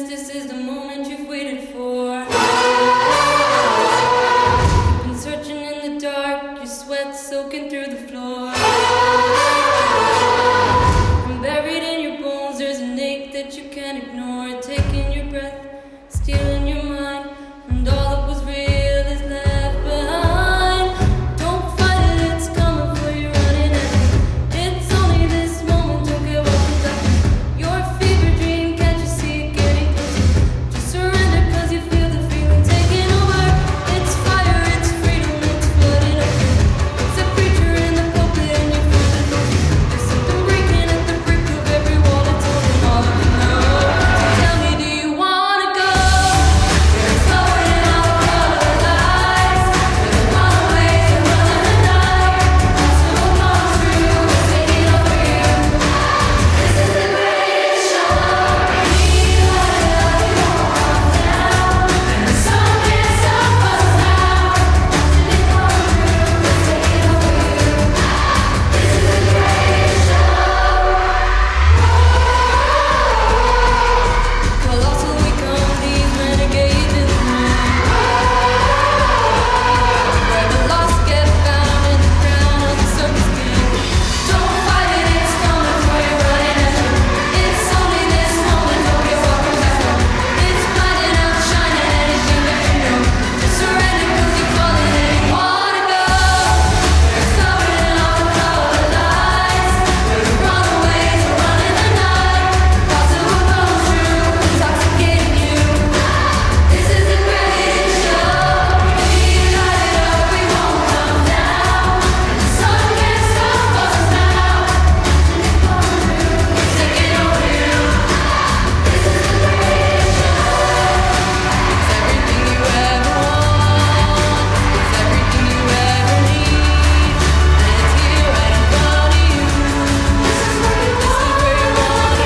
this is the moment you've waited for. You've been searching in the dark, your sweat soaking through the floor. And buried in your bones, there's an ache that you can't ignore. Taking your breath, stealing your mind, and all that was real is left behind. Don't fight it, it's coming for you, running at it. It's only this moment, don't care what comes after. Your fever dream, can't you see it getting closer? Just surrender, cause you feel the feeling taking over. It's fire, it's freedom, it's flooding over. It's a creature in the pulpit and you feel it closer. There's something breaking at the brick of every wall, it's holding all of you know. So tell me, do you wanna go? It's covered in all the color lights. Where the runaways are running the night. Possible comes true, it's taking over you. This is the greatest show. We light it up, we won't come down. And the sun can't stop us now. Watching it come true, it's taking over you. This is the greatest show. Colossal become these renegades in the night. Where the lost get found in the crown of the circus king. Don't fight it, it's coming for you, running after. It's only this moment, don't get what comes after. It's blinding out, shining anything that you know. Just surrender, cause you're calling and you wanna go. It's covered in all the color lights. Where the runaways are running the night. Possible comes true, intoxicating you. This is the greatest show. We light it up, we won't come down. And the sun can't stop us now. Watching it come true, it's taking over you. This is the greatest show. It's everything you ever want. It's everything you ever need. And it's here right in front of you. This is where you wanna be.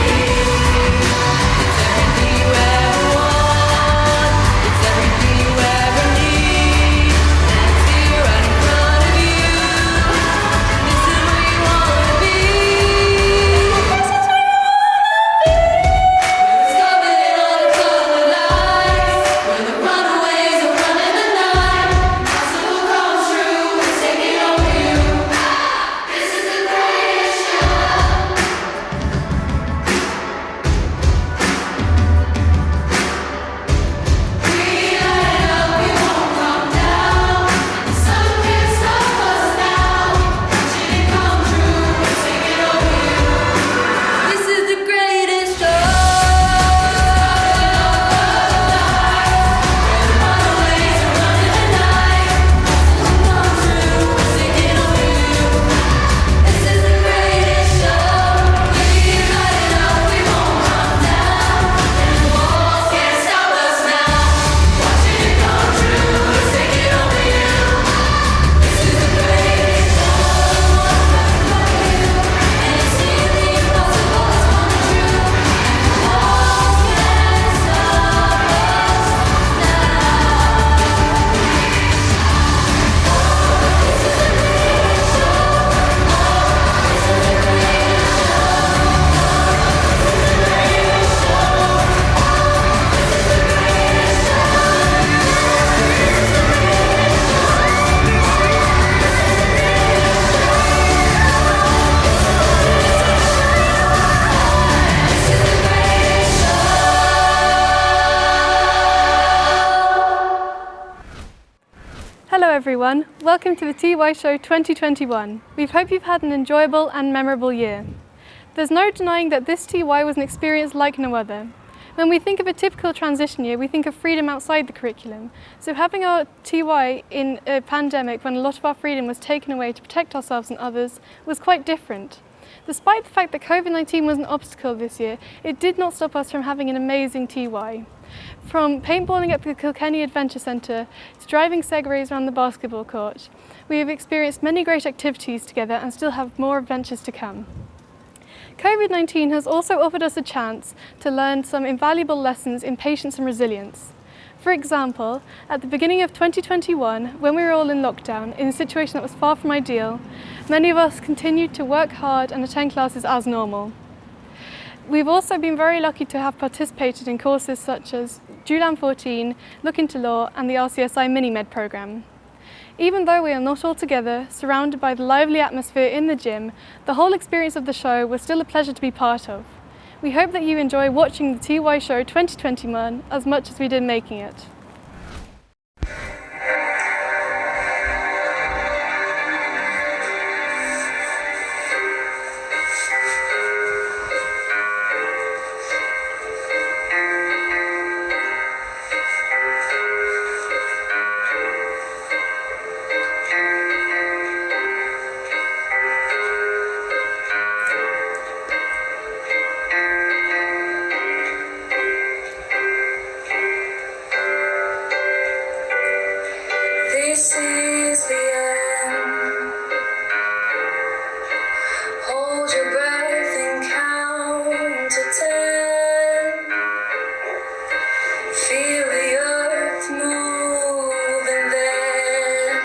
It's everything you ever want. It's everything you ever need. And it's here right in front of you. This is where you wanna be. This is where you wanna be. It's covered in all the color lights. Where the runaways are running the night. Possible comes true, it's taking over you. This is the greatest show. We light it up, we won't come down. The sun can't stop us now. Watching it come true, it's taking over you. This is the greatest show. Where the runaways are running the night. Possible come true, it's taking over you. This is the greatest show. We light it up, we won't come down. And the walls can't stop us now. Watching it come true, it's taking over you. This is the greatest show. And it's nearly impossible, it's coming true. And the walls can't stop us now. This is the greatest show. This is the greatest show. This is the greatest show. This is the greatest show. Hello everyone, welcome to the TY Show 2021. We hope you've had an enjoyable and memorable year. There's no denying that this TY was an experience like no other. When we think of a typical transition year, we think of freedom outside the curriculum. So having our TY in a pandemic when a lot of our freedom was taken away to protect ourselves and others was quite different. Despite the fact that COVID-19 was an obstacle this year, it did not stop us from having an amazing TY. From paintballing at the Kilkenny Adventure Centre to driving segways around the basketball court, we have experienced many great activities together and still have more adventures to come. COVID-19 has also offered us a chance to learn some invaluable lessons in patience and resilience. For example, at the beginning of 2021, when we were all in lockdown, in a situation that was far from ideal, many of us continued to work hard and attend classes as normal. We've also been very lucky to have participated in courses such as Julam 14, Look into Law and the RCSI Mini-Med programme. Even though we are not all together, surrounded by the lively atmosphere in the gym, the whole experience of the show was still a pleasure to be part of. We hope that you enjoy watching the TY Show 2021 as much as we did making it. This is the end. Hold your breath and count to 10. Feel the earth move and then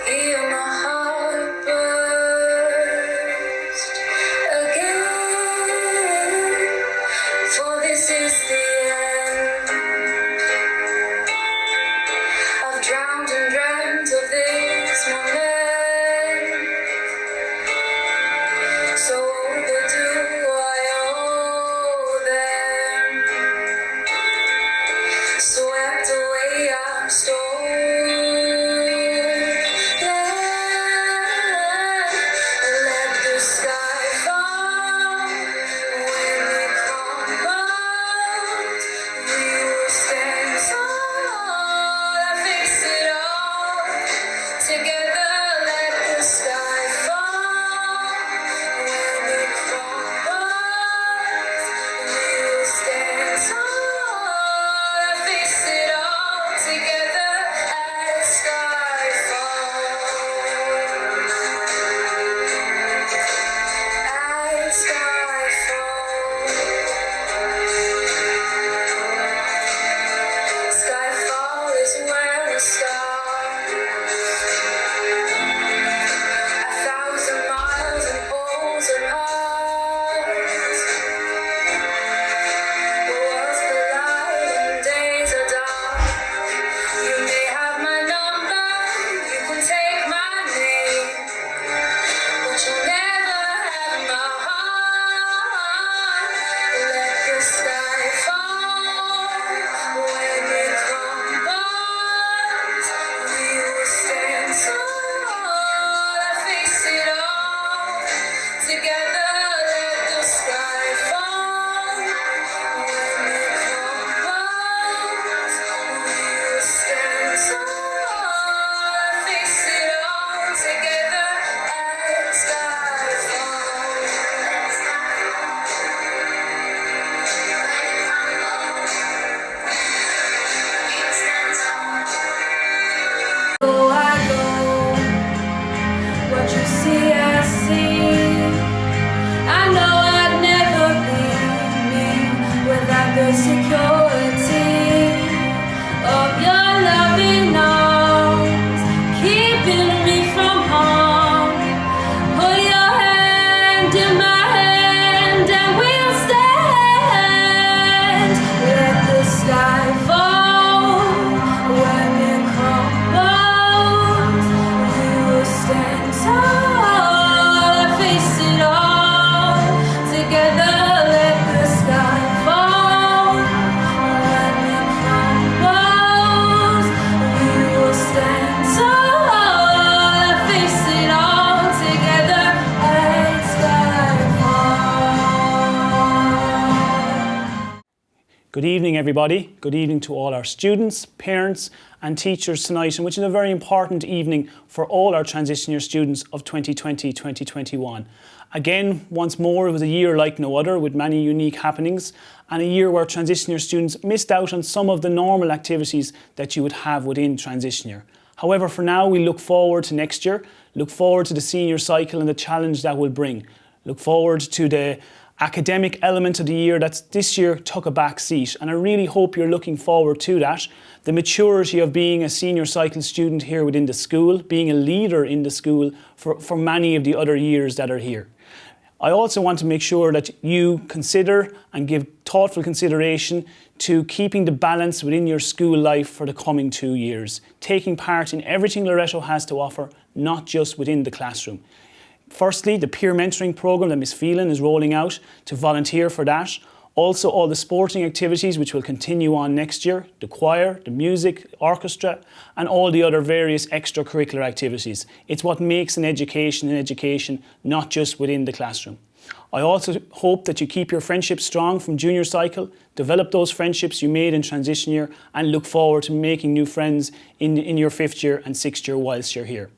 hear my heart burst again. For this is the end. I've drowned and dreamt of this moment, so overdue I owe them. Swept away, I'm stolen. Let the sky fall when it crumbles. We will stand tall and fix it all together. Let the sky fall when it crumbles. We will stand tall and fix it all together as sky falls. As sky falls. Skyfall is where the stars 1,000 miles and poles apart. The world's collide and days are dark. You may have my number, you can take my name, but you'll never have my heart. Let the sky fall when it crumbles. We will stand tall and face it all together. Let the sky fall when it crumbles. We will stand tall and face it all together as sky falls. Go, I go. What you see, I see. I know I'd never be me without the security of your loving arms, keeping me from harm. Put your hand in my hand and we'll stand. Let the sky fall when it crumbles. We will stand tall and face it all together. Let the sky fall when it crumbles. We will stand tall and face it all together as sky falls. Good evening, everybody. Good evening to all our students, parents and teachers tonight, and which is a very important evening for all our transition year students of 2020-2021. Again, once more, it was a year like no other with many unique happenings, and a year where transition year students missed out on some of the normal activities that you would have within transition year. However, for now, we look forward to next year, look forward to the senior cycle and the challenge that will bring. Look forward to the academic element of the year that this year took a back seat, and I really hope you're looking forward to that. The maturity of being a senior cycle student here within the school, being a leader in the school for many of the other years that are here. I also want to make sure that you consider and give thoughtful consideration to keeping the balance within your school life for the coming 2 years, taking part in everything Loreto has to offer, not just within the classroom. Firstly, the peer mentoring programme that Miss Phelan is rolling out to volunteer for that. Also, all the sporting activities which will continue on next year, the choir, the music, orchestra, and all the other various extracurricular activities. It's what makes an education, not just within the classroom. I also hope that you keep your friendships strong from junior cycle, develop those friendships you made in transition year, and look forward to making new friends in your 5th year and 6th year whilst you're here.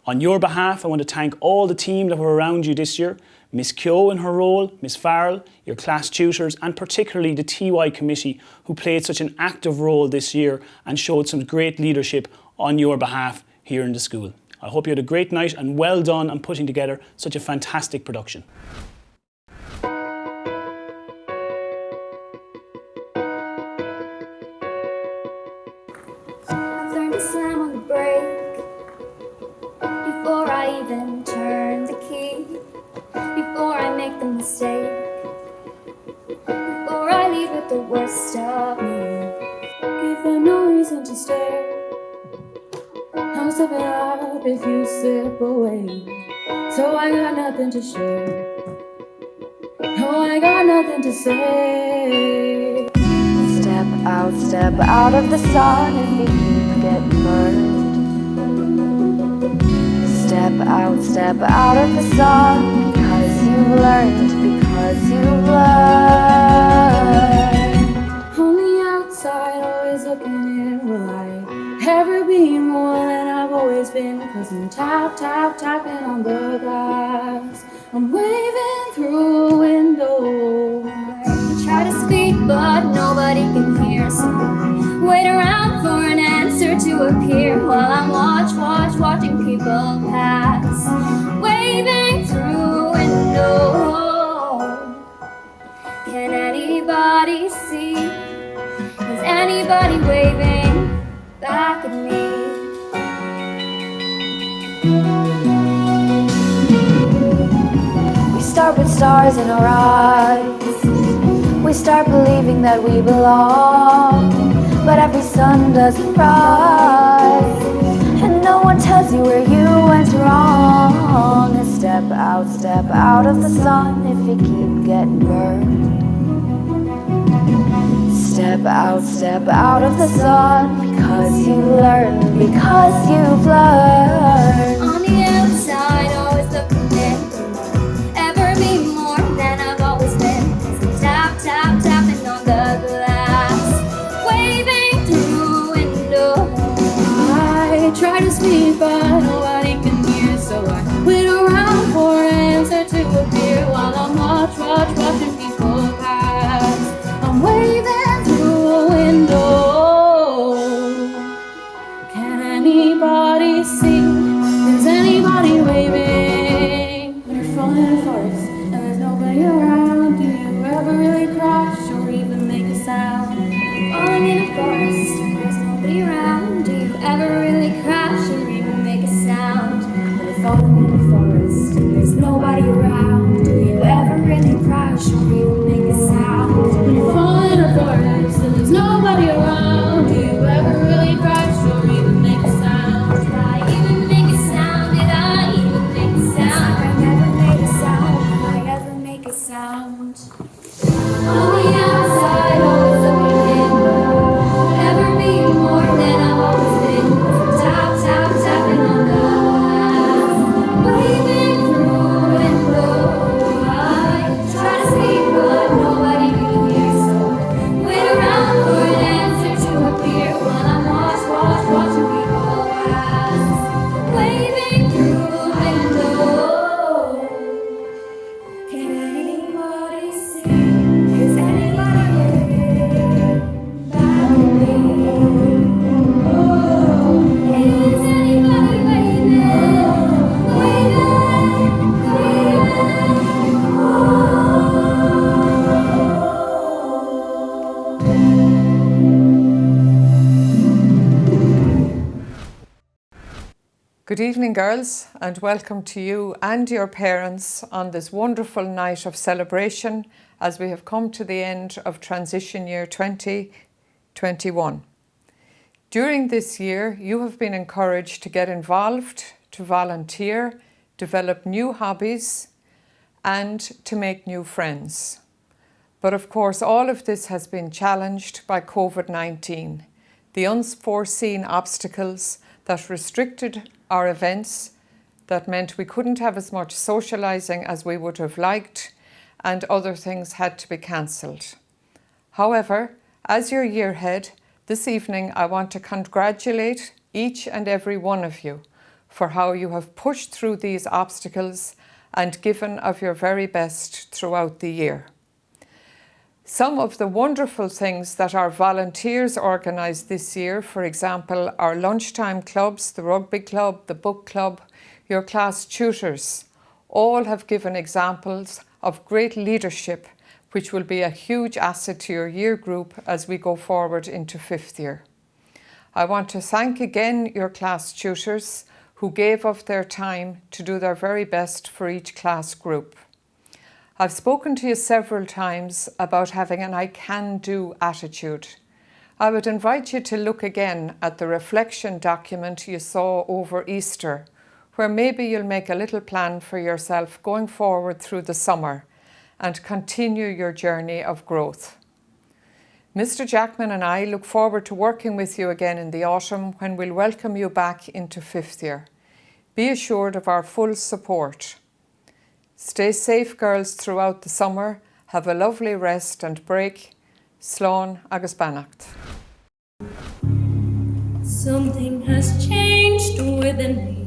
On your behalf, I want to thank all the team that were around you this year, Miss Kyo in her role, Miss Farrell, your class tutors, and particularly the TY committee who played such an active role this year and showed some great leadership on your behalf here in the school. I hope you had a great night and well done on putting together such a fantastic production. I've learned to slam on the brake before I even turn the key, before I make the mistake, before I leave with the worst of me. Give them no reason to stay. I'm stepping up if you slip away. So I got nothing to share. No, I got nothing to say. Step out of the sun if you keep getting burned. Step out of the sun because you've learned, On the outside, always looking in. Will I ever be more than I've always been? Cause I'm tapping on the glass. I'm waving through a window. I try to speak, but nobody can hear. So I wait around for an answer to appear while I'm watching people pass, waving through a window. Can anybody see? Is anybody waving back at me? We start with stars in our eyes. We start believing that we belong, but every sun doesn't rise, and no one tells you where you went wrong. Step out of the sun if you keep getting burned. Step out of the sun because you've learned. On the outside, always looking in. Ever be more than I've always been. Tapping on the glass, waving through a window. I try to speak, but nobody can hear. So I wait around for an answer to appear while I'm watching people pass. I'm waving through a window. Can anybody see? Is Good evening, girls, and welcome to you and your parents on this wonderful night of celebration as we have come to the end of transition year 2021. During this year, you have been encouraged to get involved, to volunteer, develop new hobbies, and to make new friends. But of course, all of this has been challenged by COVID-19, the unforeseen obstacles that restricted our events, that meant we couldn't have as much socialising as we would have liked, and other things had to be cancelled. However, as your year head, this evening I want to congratulate each and every one of you for how you have pushed through these obstacles and given of your very best throughout the year. Some of the wonderful things that our volunteers organised this year, for example, our lunchtime clubs, the rugby club, the book club, your class tutors, all have given examples of great leadership, which will be a huge asset to your year group as we go forward into 5th year. I want to thank again your class tutors who gave of their time to do their very best for each class group. I've spoken to you several times about having an I can do attitude. I would invite you to look again at the reflection document you saw over Easter, where maybe you'll make a little plan for yourself going forward through the summer and continue your journey of growth. Mr. Jackman and I look forward to working with you again in the autumn when we'll welcome you back into 5th year. Be assured of our full support. Stay safe, girls, throughout the summer. Have a lovely rest and break. Slán agus beannacht. Something has changed within me.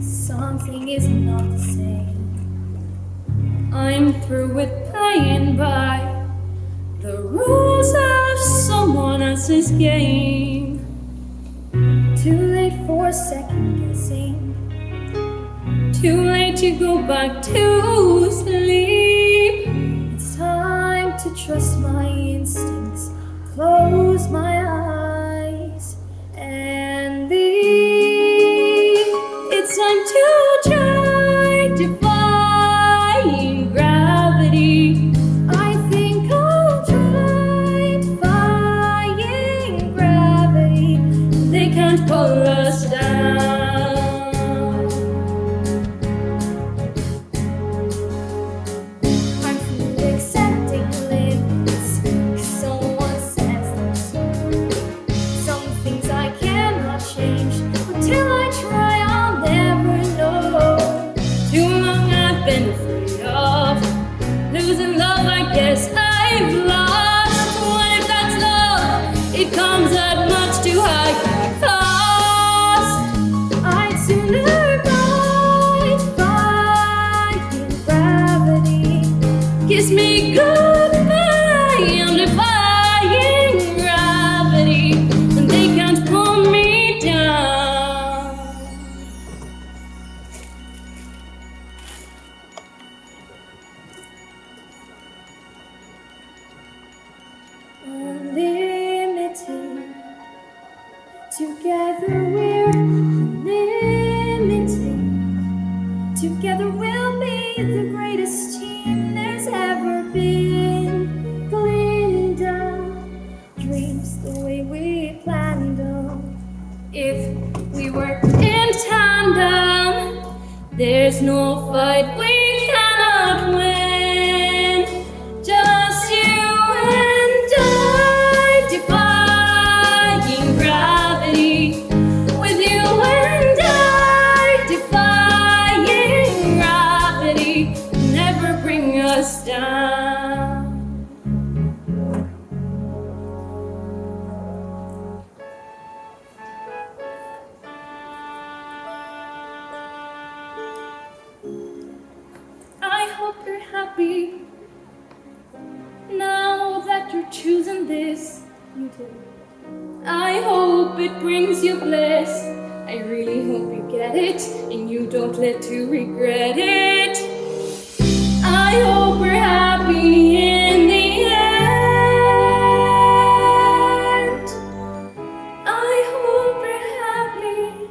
Something is not the same. I'm through with playing by the rules of someone else's game. Too late for second guessing. Too late to go back to sleep. It's time to trust my instincts, close my eyes and leave. It's time to try defying gravity. I think I'll try defying gravity. They can't pull us down. Kiss me goodbye, I'm defying gravity, and they can't pull me down. Unlimited, together we're unlimited. Together we'll be the greatest team there's ever been. Glinda, dreams the way we planned them. If we work in tandem, there's no fight we cannot win. Just you and I, defying gravity. With you and I, defying gravity. Never bring us down. I hope you're happy now that you're choosing this. You too. I hope it brings you bliss. I really hope you get it and you don't live to regret it. I hope we're happy in the end. I hope we're happy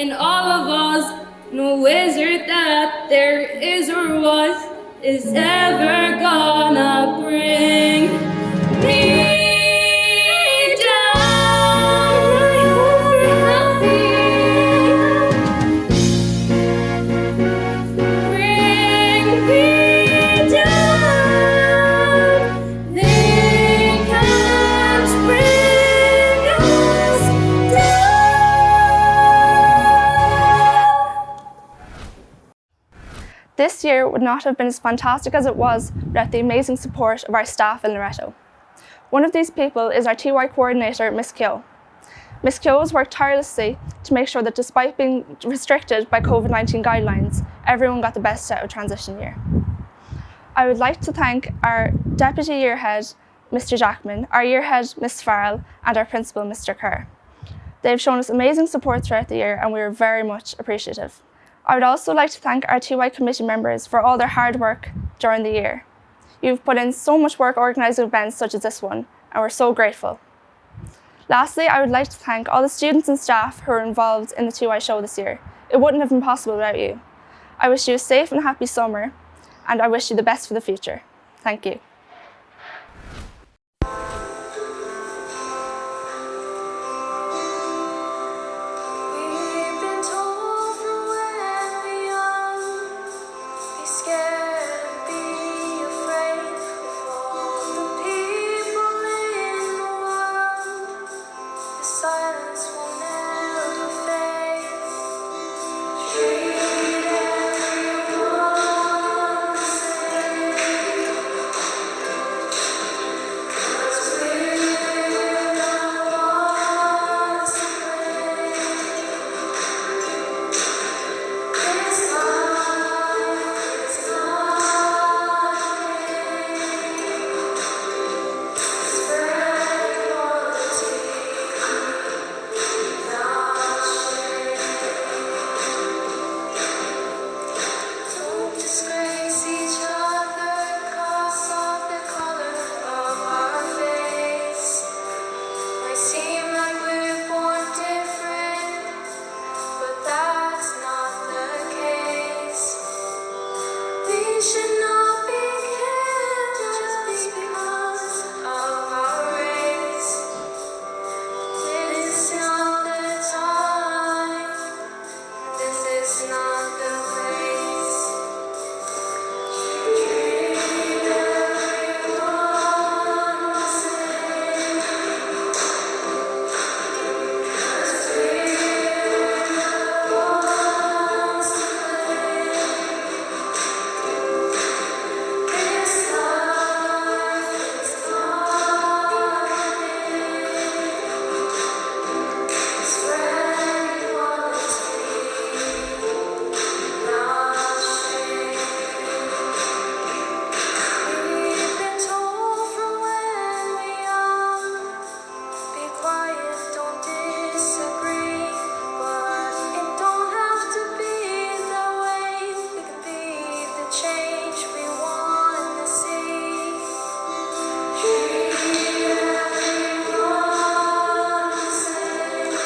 in all of us. No wizard that there is or was is ever gonna bring me down. I hope you're happy. Bring me down. They can't bring us down. This year would not have been as fantastic as it was without the amazing support of our staff in Loreto. One of these people is our TY coordinator, Miss Kyo. Miss Kyo has worked tirelessly to make sure that despite being restricted by COVID-19 guidelines, everyone got the best out of transition year. I would like to thank our Deputy Year Head, Mr. Jackman, our Year Head, Miss Farrell, and our Principal, Mr. Kerr. They've shown us amazing support throughout the year and we are very much appreciative. I would also like to thank our TY committee members for all their hard work during the year. You've put in so much work organising events such as this one, and we're so grateful. Lastly, I would like to thank all the students and staff who were involved in the TY show this year. It wouldn't have been possible without you. I wish you a safe and happy summer, and I wish you the best for the future. Thank you. We've been told from when we're young, be scared and be afraid of all the people in the world. The silence will never fade. Treat everyone the same. 'Cause we're the ones to blame. This life is not spread equality, not shame. Don't disgrace each other 'cause of the color of our face. Might seem like we're born different, but that's not the case. We should not be killed just because of our race. This is not the time. This is not the place. Treat everyone the same. 'Cause we're the ones to blame. This life is not spread equality, not shame. We've been told from when we're young, be quiet, don't disagree. But it don't have to be that way. We can be the change we want to see. Treat everyone the same.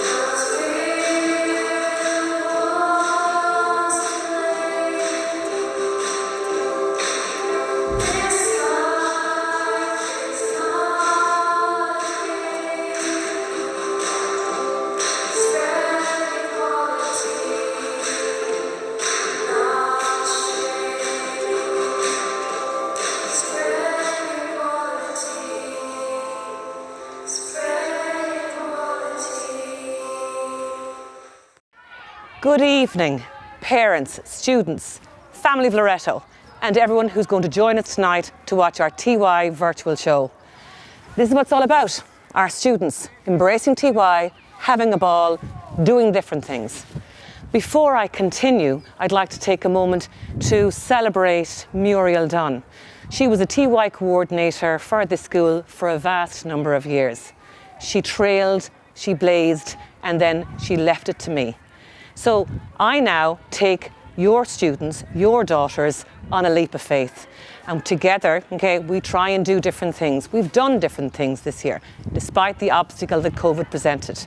'Cause we're the ones to blame. This life is not spread equality, not shame. Spread equality, spread equality. Good evening, parents, students, family of Loreto, and everyone who's going to join us tonight to watch our TY virtual show. This is what it's all about, our students embracing TY, having a ball, doing different things. Before I continue, I'd like to take a moment to celebrate Muriel Dunn. She was a TY coordinator for this school for a vast number of years. She trailed, she blazed, and then she left it to me. So I now take your students, your daughters, on a leap of faith. And together, okay, we try and do different things. We've done different things this year, despite the obstacle that COVID presented.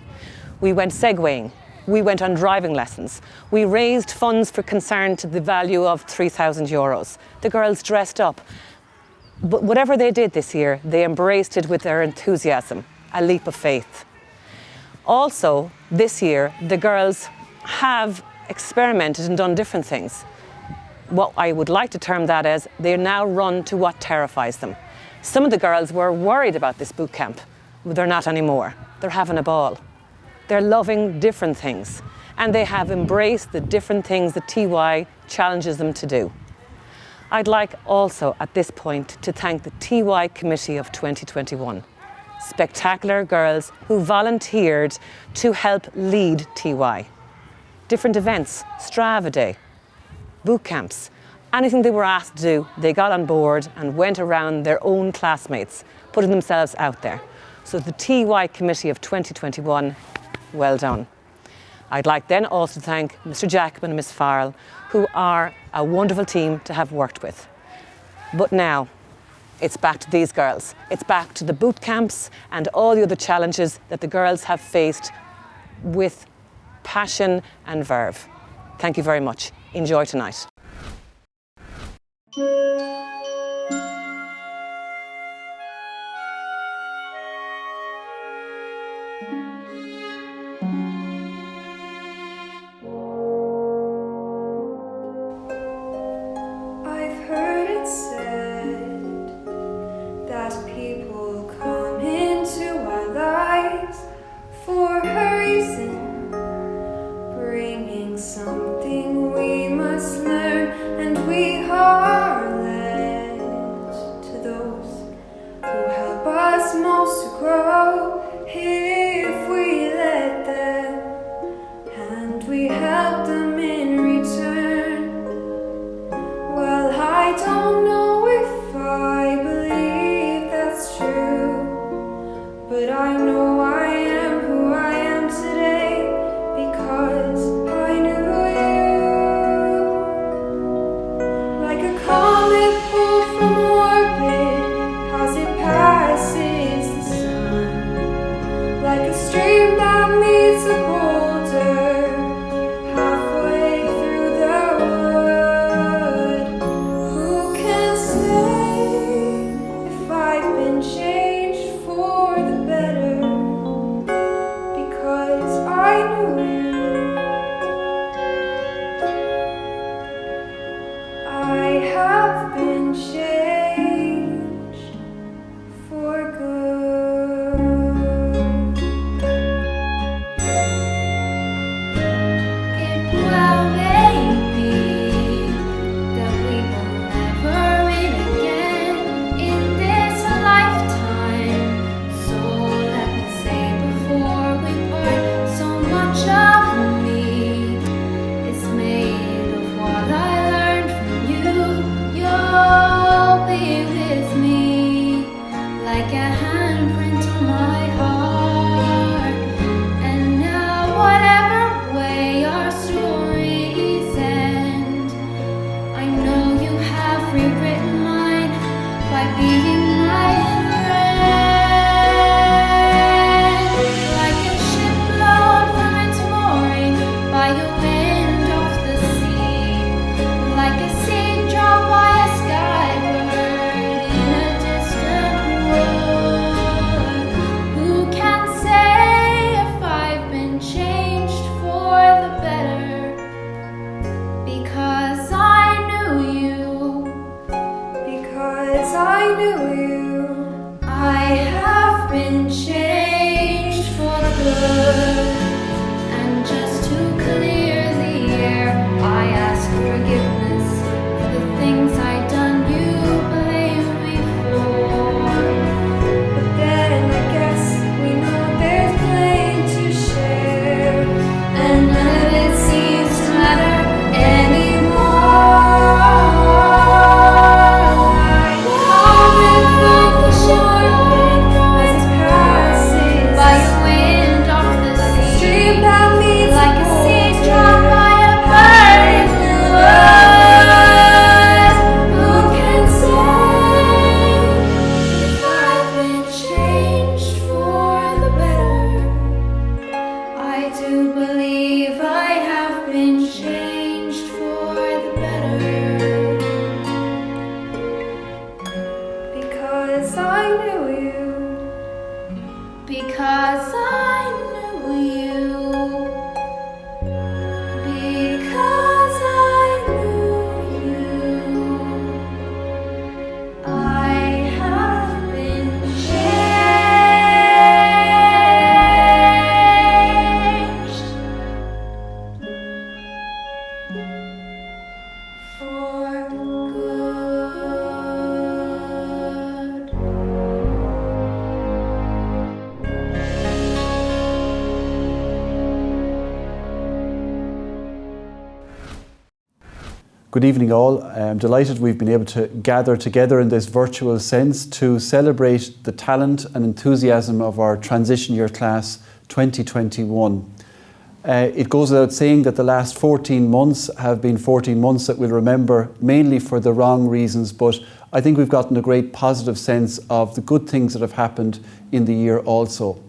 We went segwaying. We went on driving lessons. We raised funds for concern to the value of €3,000. The girls dressed up. But whatever they did this year, they embraced it with their enthusiasm, a leap of faith. Also, this year, the girls have experimented and done different things. What I would like to term that as, they now run to what terrifies them. Some of the girls were worried about this boot camp. They're not anymore. They're having a ball. They're loving different things, and they have embraced the different things that TY challenges them to do. I'd like also at this point to thank the TY Committee of 2021. Spectacular girls who volunteered to help lead TY. Different events, Strava Day, boot camps, anything they were asked to do, they got on board and went around their own classmates, putting themselves out there. So the TY Committee of 2021, well done. I'd like then also to thank Mr. Jackman and Ms. Farrell, who are a wonderful team to have worked with. But now, it's back to these girls. It's back to the boot camps and all the other challenges that the girls have faced with passion and verve. Thank you very much. Enjoy tonight. I've heard it said that people come into our lives for a reason, bringing something we must learn, and we are led to those who help us most to grow. If we let them, and we help them in return. Well, I don't know if I believe that's true, but I know I am who I am today because I knew you. Like a comet pulled from orbit as it passes the sun, like a stream that meets a boulder halfway through the wood. Who can say if I've been changed for the better? because I knew you. Because I knew you. I have been changed for good. Good evening all. I'm delighted we've been able to gather together in this virtual sense to celebrate the talent and enthusiasm of our transition year class 2021. It goes without saying that the last 14 months have been 14 months that we'll remember mainly for the wrong reasons, but I think we've gotten a great positive sense of the good things that have happened in the year also.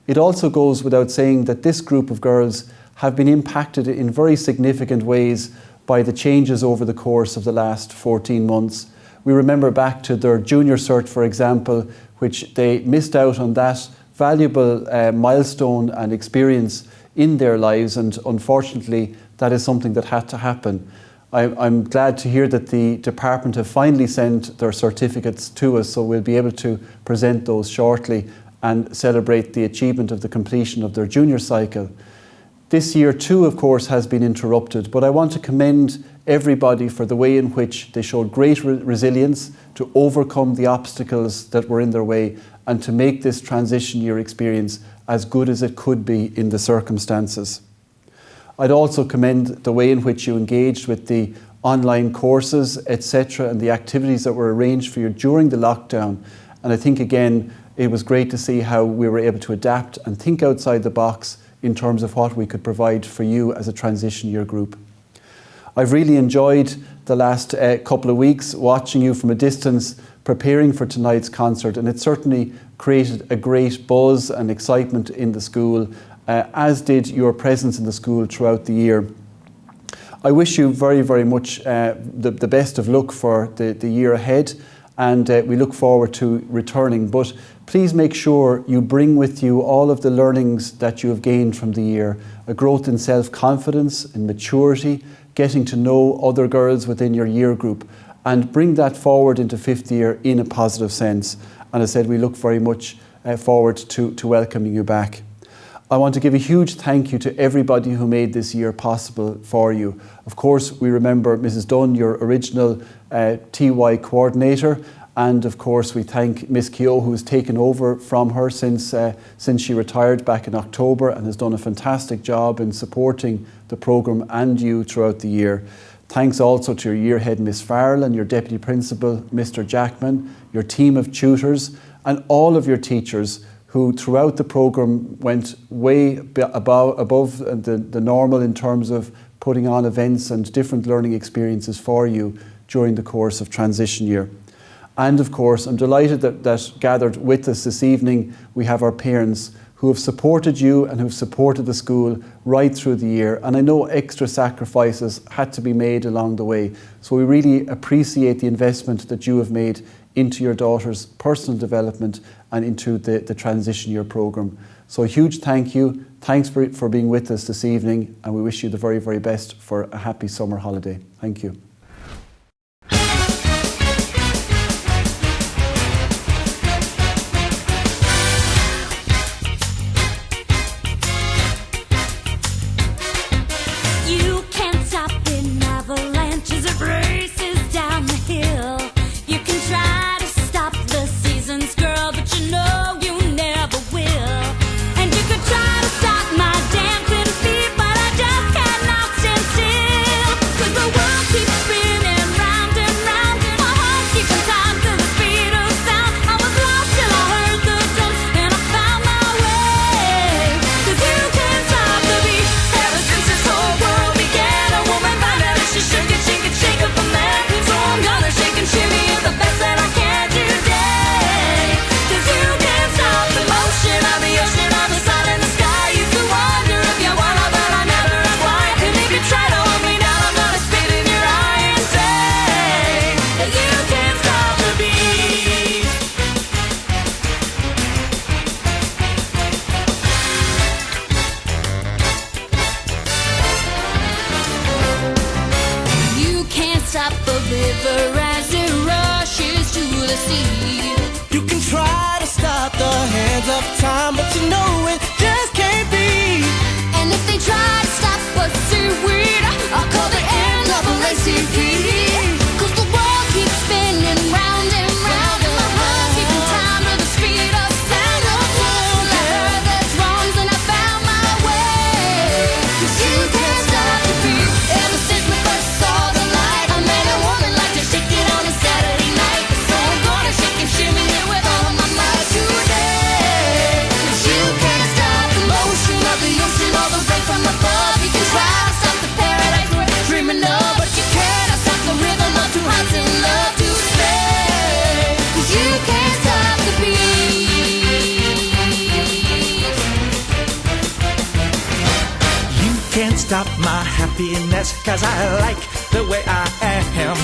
It also goes without saying that this group of girls have been impacted in very significant ways by the changes over the course of the last 14 months. We remember back to their junior cert, for example, which they missed out on that valuable milestone and experience in their lives, and unfortunately that is something that had to happen. I'm glad to hear that the department have finally sent their certificates to us, so we'll be able to present those shortly and celebrate the achievement of the completion of their junior cycle. This year too, of course, has been interrupted, but I want to commend everybody for the way in which they showed great resilience to overcome the obstacles that were in their way and to make this transition year experience as good as it could be in the circumstances. I'd also commend the way in which you engaged with the online courses, etc., and the activities that were arranged for you during the lockdown. And I think again, it was great to see how we were able to adapt and think outside the box in terms of what we could provide for you as a transition year group. I've really enjoyed the last couple of weeks watching you from a distance preparing for tonight's concert, and it certainly created a great buzz and excitement in the school, as did your presence in the school throughout the year. I wish you very, very much the best of luck for the year ahead, and we look forward to returning. But please make sure you bring with you all of the learnings that you have gained from the year, a growth in self-confidence, in maturity, getting to know other girls within your year group, and bring that forward into fifth year in a positive sense. And as I said, we look very much forward to welcoming you back. I want to give a huge thank you to everybody who made this year possible for you. Of course, we remember Mrs. Dunn, your original TY coordinator, and of course we thank Miss Keogh, who has taken over from her since she retired back in October and has done a fantastic job in supporting the programme and you throughout the year. Thanks also to your year head, Miss Farrell, and your deputy principal, Mr. Jackman, your team of tutors, and all of your teachers who throughout the programme went way above the normal in terms of putting on events and different learning experiences for you during the course of transition year. And of course, I'm delighted that gathered with us this evening, we have our parents who have supported you and who've supported the school right through the year. And I know extra sacrifices had to be made along the way. So we really appreciate the investment that you have made into your daughter's personal development and into the transition year programme. So a huge thank you. Thanks for being with us this evening, and we wish you the very, very best for a happy summer holiday. Thank you. You can't stop an avalanche as it races down the hill. You can try to stop the seasons, girl, but you know you never will. And you could try to stop my dancing feet, but I just cannot stand still. 'Cause the world keeps the hands of time, but you know it just can't be. And if they try to stop us, seaweed, I'll call the NAACP. 'Cause the world keeps spinning round and round, and my heart's keeping time to the speed of sound. When I heard there's wrongs and I found my way. 'Cause you can't stop the beat. Ever since we first saw the light, a man and woman like to shake it on a Saturday night. So I'm gonna shake and shimmy it with all my might today. 'Cause you can't stop the motion of the ocean or the rain from above. You can try to stop the paradise we're dreaming of, but you cannot stop the rhythm of two hearts in love to stay. 'Cause you can't stop the beat. You can't stop my happiness, 'cause I like the way I am.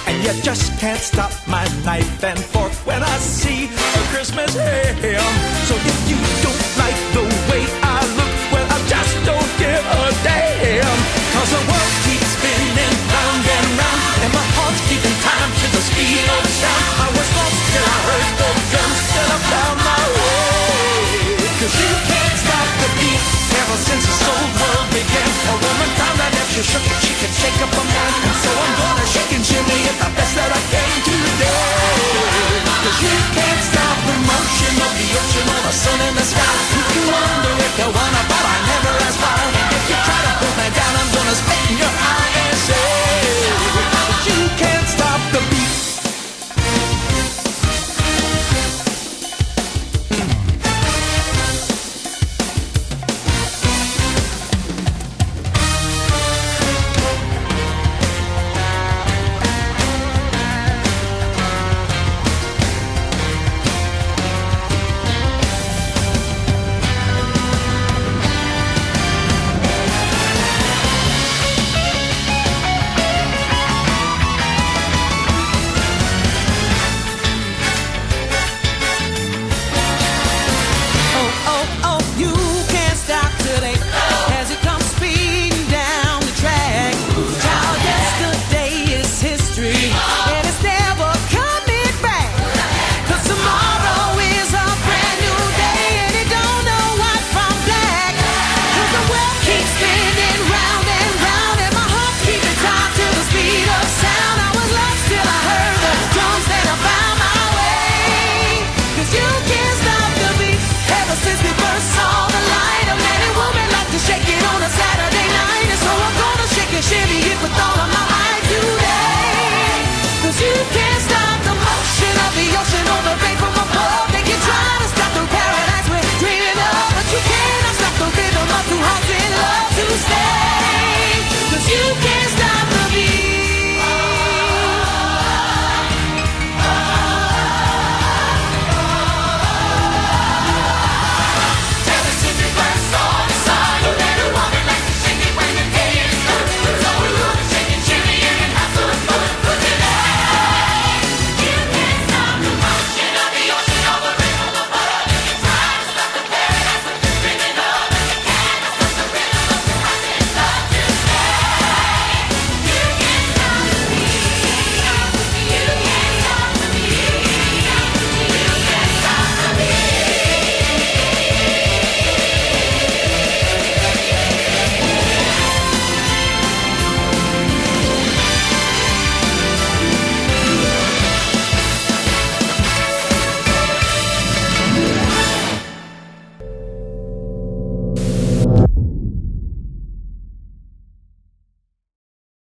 And you just can't stop my knife and fork when I see a Christmas ham. So if you don't like the way I look, well, I just don't give a damn. 'Cause the world keeps spinning round and round, and my heart's keeping time to the speed of sound. I was lost till I heard the drums, till I found my way. 'Cause you can't stop the beat. Ever since this old world began, a woman found that if she shook it, she could shake up a man. And so I'm gonna shake and shimmy it the best that I can today. 'Cause you can't stop the motion of the ocean or the sun in the sky.